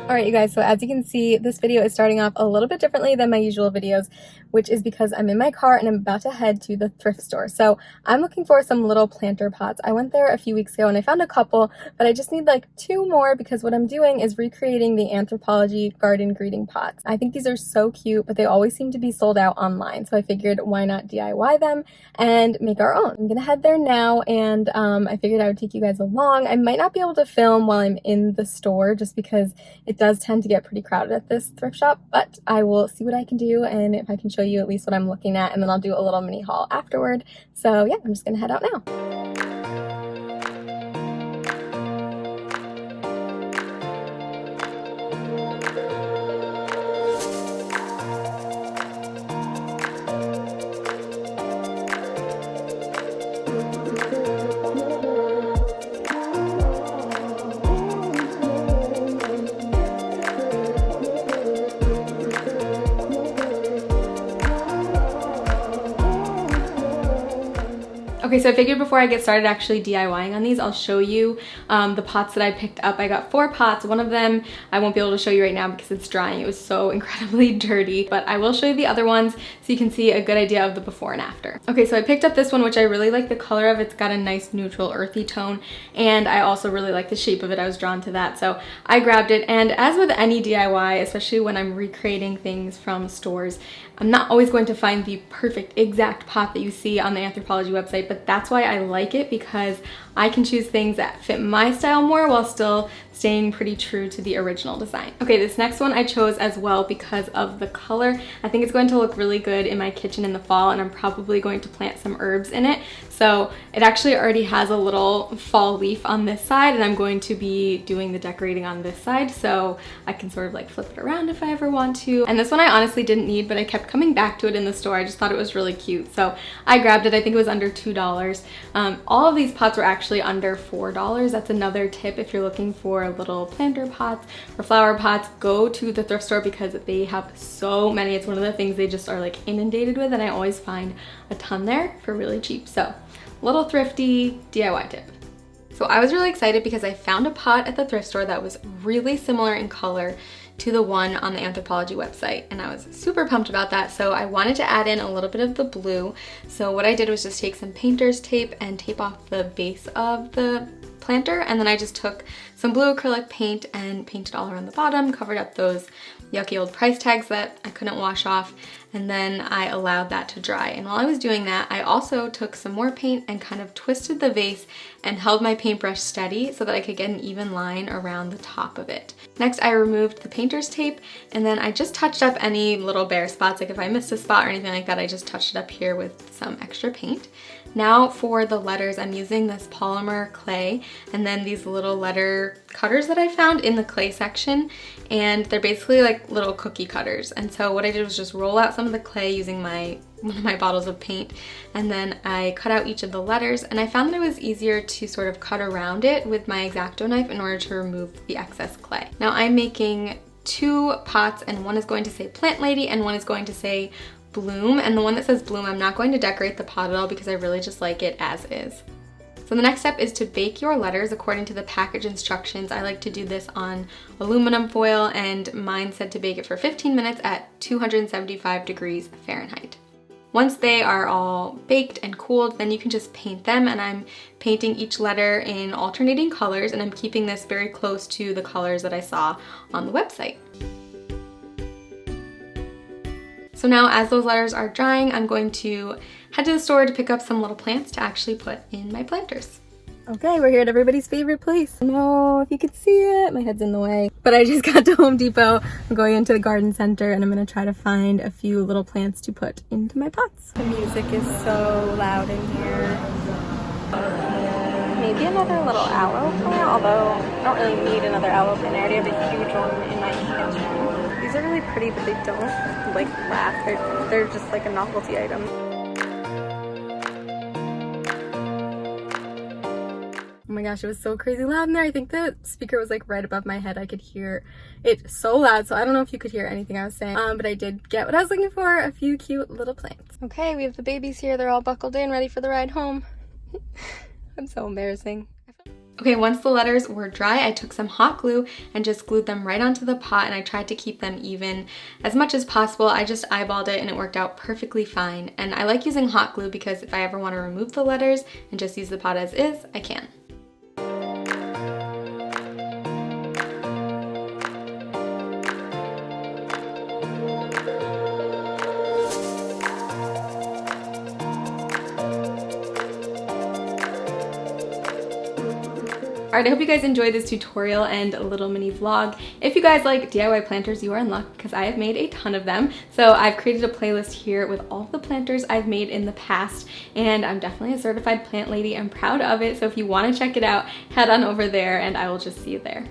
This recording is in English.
Alright you guys, so as you can see, this video is starting off a little bit differently than my usual videos, which is because I'm in my car and I'm about to head to the thrift store. So I'm looking for some little planter pots. I went there a few weeks ago and I found a couple, but I just need like 2 more because what I'm doing is recreating the Anthropologie Garden Greeting pots. I think these are so cute, but they always seem to be sold out online, so I figured why not DIY them and make our own. I'm gonna head there now, and I figured I would take you guys along. I might not be able to film while I'm in the store just because it does tend to get pretty crowded at this thrift shop, but I will see what I can do and if I can show you at least what I'm looking at, and then I'll do a little mini haul afterward. So yeah, I'm just gonna head out now. Okay, so I figured before I get started actually DIYing on these, I'll show you the pots that I picked up. I got 4 pots. One of them I won't be able to show you right now because it's drying. It was so incredibly dirty, but I will show you the other ones so you can see a good idea of the before and after. Okay, so I picked up this one, which I really like the color of. It's got a nice neutral earthy tone, and I also really like the shape of it. I was drawn to that, so I grabbed it. And as with any DIY, especially when I'm recreating things from stores, I'm not always going to find the perfect exact pot that you see on the Anthropologie website, but that's why I like it, because I can choose things that fit my style more while still staying pretty true to the original design. Okay, this next one I chose as well because of the color. I think it's going to look really good in my kitchen in the fall, and I'm probably going to plant some herbs in it. So it actually already has a little fall leaf on this side, and I'm going to be doing the decorating on this side, so I can sort of like flip it around if I ever want to. And this one I honestly didn't need, but I kept coming back to it in the store. I just thought it was really cute, so I grabbed it. I think it was under $2. All of these pots were actually under $4. That's another tip. If you're looking for little planter pots or flower pots, go to the thrift store because they have so many. It's one of the things they just are like inundated with, and I always find a ton there for really cheap. So little thrifty DIY tip. So I was really excited because I found a pot at the thrift store that was really similar in color to the one on the Anthropologie website, and I was super pumped about that. So I wanted to add in a little bit of the blue. So what I did was just take some painter's tape and tape off the base of the planter, and then I just took some blue acrylic paint and painted all around the bottom, covered up those yucky old price tags that I couldn't wash off, and then I allowed that to dry. And while I was doing that, I also took some more paint and kind of twisted the vase and held my paintbrush steady so that I could get an even line around the top of it. Next, I removed the painter's tape, and then I just touched up any little bare spots. Like if I missed a spot or anything like that, I just touched it up here with some extra paint. Now for the letters, I'm using this polymer clay and then these little letter cutters that I found in the clay section, and they're basically like little cookie cutters. And so what I did was just roll out some of the clay using one of my bottles of paint, and then I cut out each of the letters, and I found that it was easier to sort of cut around it with my X-Acto knife in order to remove the excess clay. Now I'm making 2 pots, and one is going to say Plant Lady and one is going to say Bloom, and the one that says Bloom, I'm not going to decorate the pot at all because I really just like it as is. So the next step is to bake your letters according to the package instructions. I like to do this on aluminum foil, and mine said to bake it for 15 minutes at 275 degrees Fahrenheit. Once they are all baked and cooled, then you can just paint them, and I'm painting each letter in alternating colors, and I'm keeping this very close to the colors that I saw on the website. So now as those letters are drying, I'm going to head to the store to pick up some little plants to actually put in my planters. Okay, we're here at everybody's favorite place. I don't know if you could see it, my head's in the way. But I just got to Home Depot. I'm going into the garden center, and I'm gonna try to find a few little plants to put into my pots. The music is so loud in here. Maybe another little aloe plant, although I don't really need another aloe plant. I already have a huge one in my kitchen. These are really pretty, but they don't like last. They're just like a novelty item. Oh my gosh, it was so crazy loud in there. I think the speaker was like right above my head. I could hear it so loud, so I don't know if you could hear anything I was saying, but I did get what I was looking for, a few cute little plants. Okay, we have the babies here. They're all buckled in, ready for the ride home. I'm so embarrassing. Okay, once the letters were dry, I took some hot glue and just glued them right onto the pot, and I tried to keep them even as much as possible. I just eyeballed it and it worked out perfectly fine. And I like using hot glue because if I ever want to remove the letters and just use the pot as is, I can. Alright, I hope you guys enjoyed this tutorial and a little mini vlog. If you guys like DIY planters, you are in luck because I have made a ton of them. So I've created a playlist here with all the planters I've made in the past, and I'm definitely a certified plant lady. I'm proud of it. So if you want to check it out, head on over there and I will just see you there.